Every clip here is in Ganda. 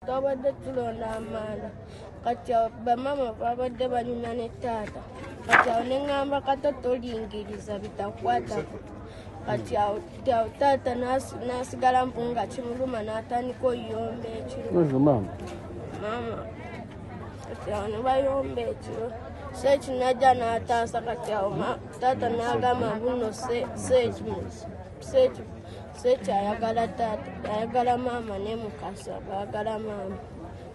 twabadde tulonda amanda kati awo bamama babadde banyumya ne taata kati awo ne ŋŋamba kata tolingiriza bitakwatako kati awo taata n'asigala mpunga kimuluma n'atandika oyomba ekiro mama kati awo ne bayomba ekiro seeki najja n'ataasa kati awo taata n'agamba mbuno seeki ayagala taata ayagala maama ne mukasa baagala maama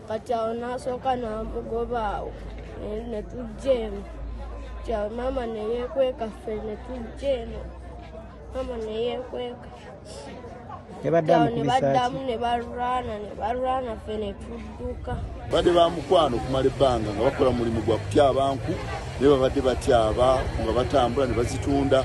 kati awo n'asooka n'amugoba awo ne tujja eno kyawe maama ne yeekweka ffe ne tujja eno maama ne yeekweka ne baddamu ne balwana ffe ne tudduka badde ba mukwano okumala ebbanga nga bakola mulimu gwa kutyaba nku naye babadde batyaba nga batambula ne bazitunda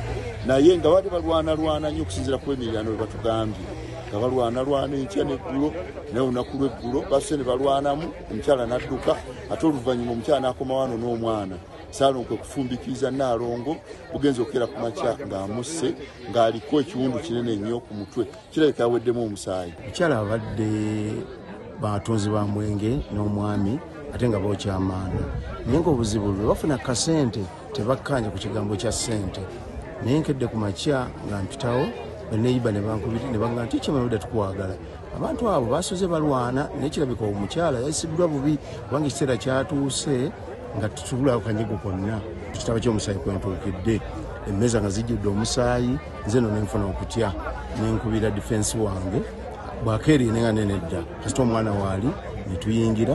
naye nga badde balwana nnyo okusinziira ku emiryano bwe batugambye nga balwana enkya n'eggulo naye olunaku lw'eggulo basse ne balwanamu omukyala n'adduka ate oluvannyuma omukyala n'akoma wano n'omwana Saalongo kwe kufumbikiriza Naalongo bugenza okera ku makya ng'amusse ng'aliko ekiwundu kinene nnyo ku mutwe kirabika aweddemu omusaayi. Mukyala abadde batunzi ba mwenge n'omwami ate nga bookya amanda naye ng'obuzibu bwe bafuna kasente tebakkanja ku kigambo kya ssente naye nkedde ku makya nga mpitawo beneyiba ne bankubira ne bagamba nti kyemabudde tukwagala abantu abo basoze balwana naye kirabika omukyala yayisiddwa bubi kubanga ekiseera kyatuuse nga tutubula akanyigo konna kitaba ky'omusaayi kwentuukidde emmeeza nga zijjudde omusaayi nze no nenfuna okutya nenkubira defense wange bwakeeriye nenga nenedda kasita omwana waali ne tuyingira